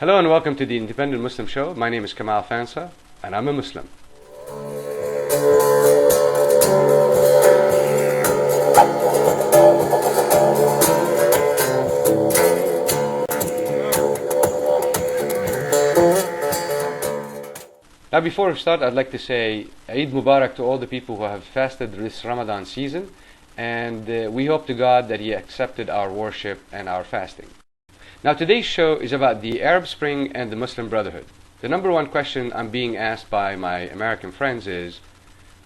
Hello and welcome to the Independent Muslim Show. My name is Kamal Fansa and I'm a Muslim. Now before we start, I'd like to say Eid Mubarak to all the people who have fasted this Ramadan season, and we hope to God that He accepted our worship and our fasting. Now today's show is about the Arab Spring and the Muslim Brotherhood. The number one question I'm being asked by my American friends is,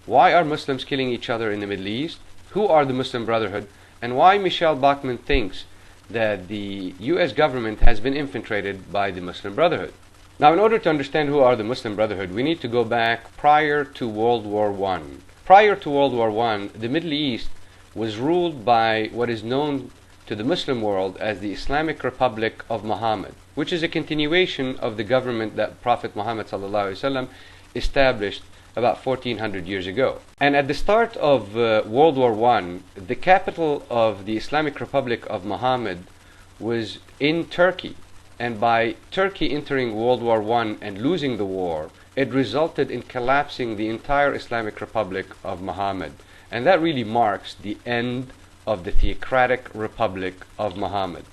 why are Muslims killing each other in the Middle East? Who are the Muslim Brotherhood? And why Michelle Bachmann thinks that the US government has been infiltrated by the Muslim Brotherhood. Now in order to understand who are the Muslim Brotherhood, we need to go back prior to World War I. Prior to World War I, the Middle East was ruled by what is known to the Muslim world as the Islamic Republic of Muhammad, which is a continuation of the government that Prophet Muhammad ﷺ established about 1400 years ago. And at the start of World War I, the capital of the Islamic Republic of Muhammad was in Turkey. And by Turkey entering World War I and losing the war, it resulted in collapsing the entire Islamic Republic of Muhammad. And that really marks the end of the theocratic Republic of Muhammad.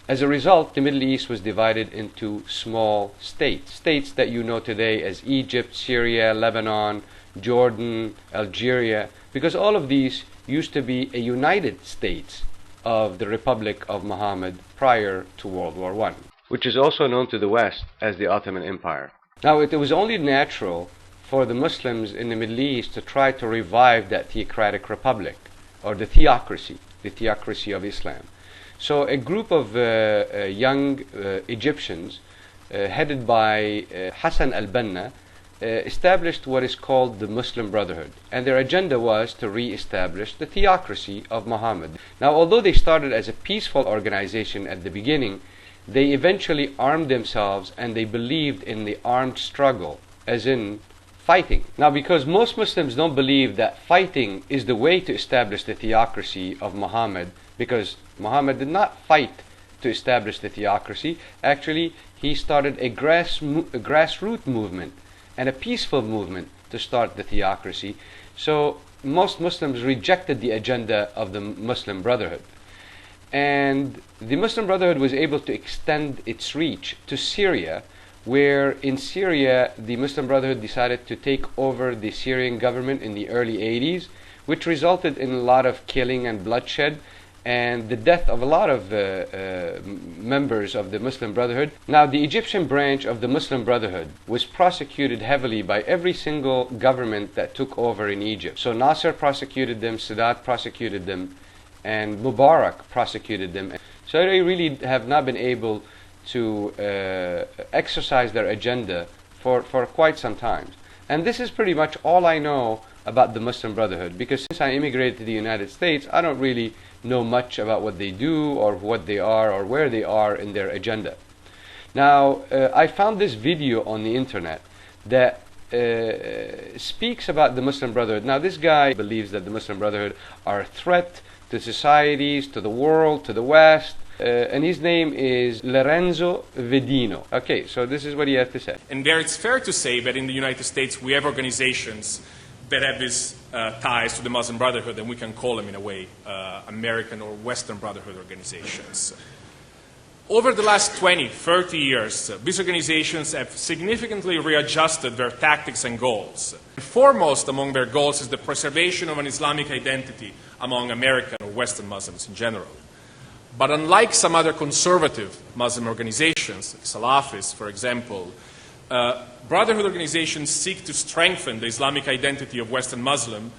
As a result, the Middle East was divided into small states. States that you know today as Egypt, Syria, Lebanon, Jordan, Algeria, because all of these used to be a United States of the Republic of Muhammad prior to World War I, which is also known to the West as the Ottoman Empire. Now, it was only natural for the Muslims in the Middle East to try to revive that theocratic republic, or the theocracy of Islam. So a group of young Egyptians, headed by Hassan al-Banna, established what is called the Muslim Brotherhood. And their agenda was to re-establish the theocracy of Muhammad. Now, although they started as a peaceful organization at the beginning, they eventually armed themselves and they believed in the armed struggle, as in fighting. Now, because most Muslims don't believe that fighting is the way to establish the theocracy of Muhammad, because Muhammad did not fight to establish the theocracy. Actually, he started a grassroots movement and a peaceful movement to start the theocracy. So most Muslims rejected the agenda of the Muslim Brotherhood. And the Muslim Brotherhood was able to extend its reach to Syria, where in Syria the Muslim Brotherhood decided to take over the Syrian government in the early 80s, which resulted in a lot of killing and bloodshed and the death of a lot of members of the Muslim Brotherhood. Now, the Egyptian branch of the Muslim Brotherhood was prosecuted heavily by every single government that took over in Egypt. So Nasser prosecuted them, Sadat prosecuted them, and Mubarak prosecuted them. So they really have not been able to exercise their agenda for quite some time. And this is pretty much all I know about the Muslim Brotherhood, because since I immigrated to the United States, I don't really know much about what they do or what they are or where they are in their agenda. Now, I found this video on the internet that speaks about the Muslim Brotherhood. Now, this guy believes that the Muslim Brotherhood are a threat to societies, to the world, to the West, and his name is Lorenzo Vedino. Okay, so this is what he has to say. And there it's fair to say that in the United States we have organizations that have these ties to the Muslim Brotherhood, and we can call them in a way American or Western Brotherhood organizations. Over the last 20, 30 years, these organizations have significantly readjusted their tactics and goals. Foremost among their goals is the preservation of an Islamic identity among American or Western Muslims in general. But unlike some other conservative Muslim organizations, Salafis, for example, Brotherhood organizations seek to strengthen the Islamic identity of Western Muslim,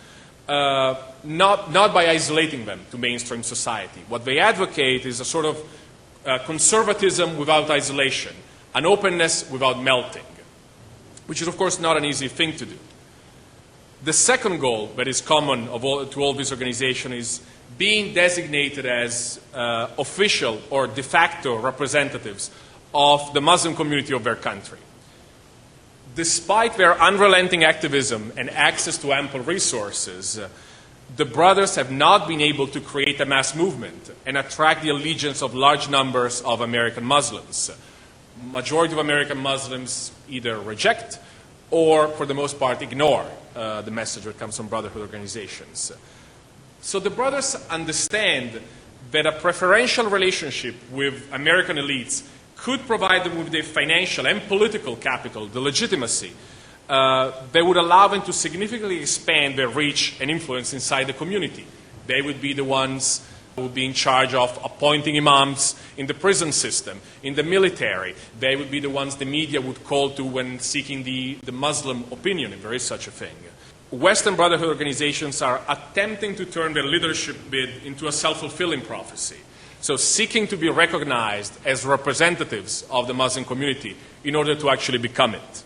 not by isolating them to mainstream society. What they advocate is a sort of conservatism without isolation, an openness without melting, which is, of course, not an easy thing to do. The second goal that is common to all these organizations is being designated as official or de facto representatives of the Muslim community of their country. Despite their unrelenting activism and access to ample resources, the brothers have not been able to create a mass movement and attract the allegiance of large numbers of American Muslims. majority of American Muslims either reject or, for the most part, ignore the message that comes from Brotherhood organizations. So the brothers understand that a preferential relationship with American elites could provide them with the financial and political capital, the legitimacy, that would allow them to significantly expand their reach and influence inside the community. They would be the ones who would be in charge of appointing imams in the prison system, in the military. They would be the ones the media would call to when seeking the Muslim opinion, if there is such a thing. Western Brotherhood organizations are attempting to turn their leadership bid into a self-fulfilling prophecy. So seeking to be recognized as representatives of the Muslim community in order to actually become it.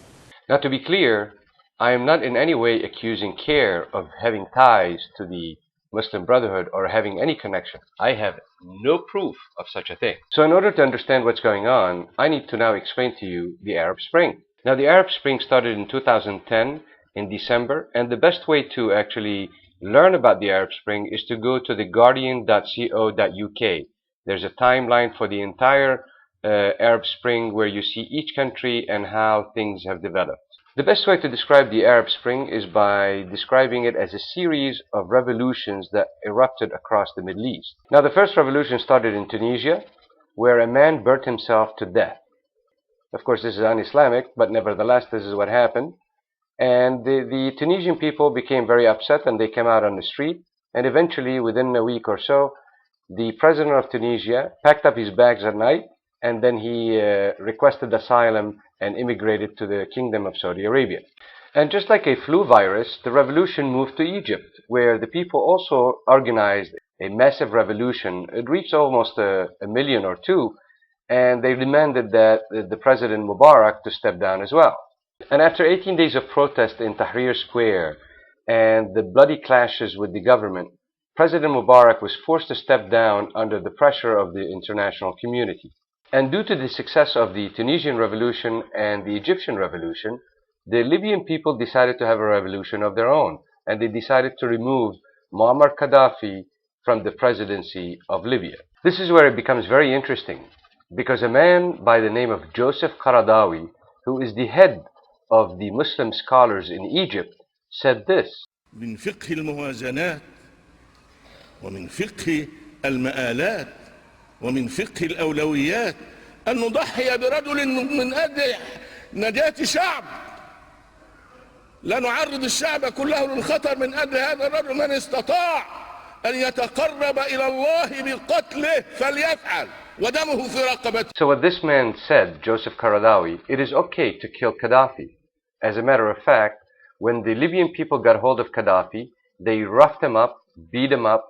Now, to be clear, I am not in any way accusing CARE of having ties to the Muslim Brotherhood or having any connection. I have no proof of such a thing. So in order to understand what's going on, I need to now explain to you the Arab Spring. Now, the Arab Spring started in 2010 in December, and the best way to actually learn about the Arab Spring is to go to theguardian.co.uk. There's a timeline for the entire Arab Spring where you see each country and how things have developed. The best way to describe the Arab Spring is by describing it as a series of revolutions that erupted across the Middle East. Now, the first revolution started in Tunisia, where a man burnt himself to death. Of course, this is un-Islamic, but nevertheless, this is what happened. And the Tunisian people became very upset, and they came out on the street. And eventually, within a week or so, the president of Tunisia packed up his bags at night, and then he requested asylum and immigrated to the Kingdom of Saudi Arabia. And just like a flu virus, the revolution moved to Egypt, where the people also organized a massive revolution. It reached almost a million or two, and they demanded that the President Mubarak to step down as well. And after 18 days of protest in Tahrir Square and the bloody clashes with the government, President Mubarak was forced to step down under the pressure of the international community. And due to the success of the Tunisian revolution and the Egyptian revolution, the Libyan people decided to have a revolution of their own, and they decided to remove Muammar Gaddafi from the presidency of Libya. This is where it becomes very interesting, because a man by the name of Joseph Qaradawi, who is the head of the Muslim scholars in Egypt, said this: من فقه الموازنات ومن فقه المآلات ومن فقه الأولويات أن نضحي برجل من أجل نجاة شعب، لا نعرض الشعب كله للخطر من أجل هذا الرجل. من استطاع أن يتقرب إلى الله بقتله فليفعل ودمه في رقبته. So what this man said, Joseph Qaradawi, it is okay to kill Gaddafi. As a matter of fact, when the Libyan people got hold of Gaddafi, they roughed him up, beat him up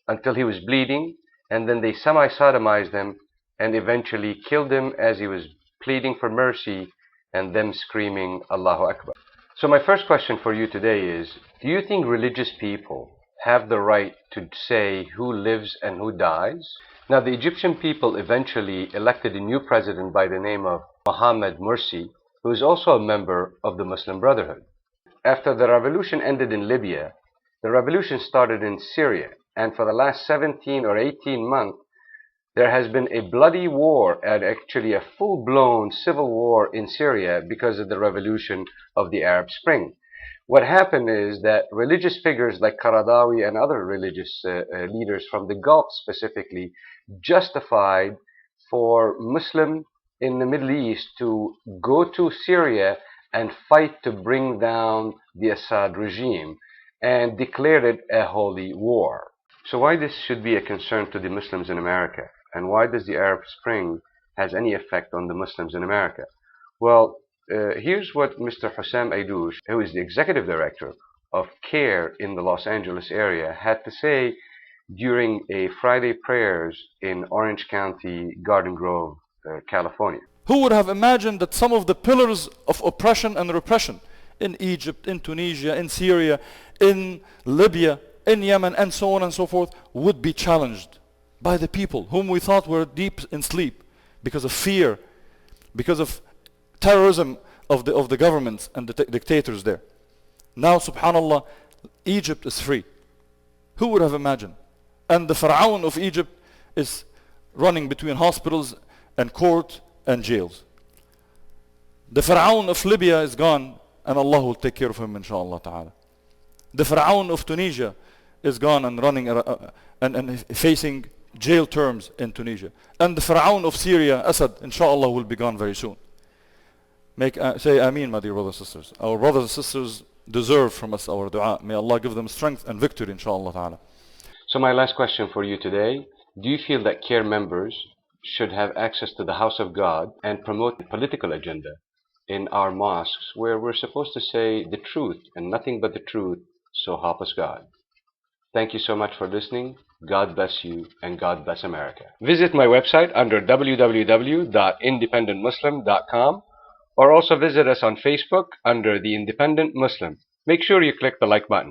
until he was bleeding, and then they semi-sodomized him and eventually killed him as he was pleading for mercy and them screaming Allahu Akbar. So my first question for you today is, do you think religious people have the right to say who lives and who dies? Now, the Egyptian people eventually elected a new president by the name of Mohammed Morsi, who is also a member of the Muslim Brotherhood. After the revolution ended in Libya, the revolution started in Syria, and for the last 17 or 18 months, there has been a bloody war, and actually a full-blown civil war in Syria because of the revolution of the Arab Spring. What happened is that religious figures like Qaradawi and other religious leaders from the Gulf specifically justified for Muslims in the Middle East to go to Syria and fight to bring down the Assad regime, and declared it a holy war. So why this should be a concern to the Muslims in America, and why does the Arab Spring has any effect on the Muslims in America? Well, here's what Mr. Hussam Aidoush, who is the executive director of CARE in the Los Angeles area, had to say during a Friday prayers in Orange County, Garden Grove, California. Who would have imagined that some of the pillars of oppression and repression in Egypt, in Tunisia, in Syria, in Libya, in Yemen, and so on and so forth, would be challenged by the people whom we thought were deep in sleep because of fear, because of terrorism of the governments and the dictators there. Now, subhanallah, Egypt is free. Who would have imagined? And the Pharaoh of Egypt is running between hospitals and court and jails. The Pharaoh of Libya is gone, and Allah will take care of him, inshallah ta'ala. The Pharaoh of Tunisia is gone and running and facing jail terms in Tunisia. And the Pharaoh of Syria, Assad, inshallah, will be gone very soon. Say Ameen, my dear brothers and sisters. Our brothers and sisters deserve from us our dua. May Allah give them strength and victory, inshallah ta'ala. So my last question for you today, do you feel that CARE members should have access to the house of God and promote the political agenda in our mosques where we're supposed to say the truth and nothing but the truth, so help us God? Thank you so much for listening. God bless you and God bless America. Visit my website under www.independentmuslim.com or also visit us on Facebook under The Independent Muslim. Make sure you click the like button.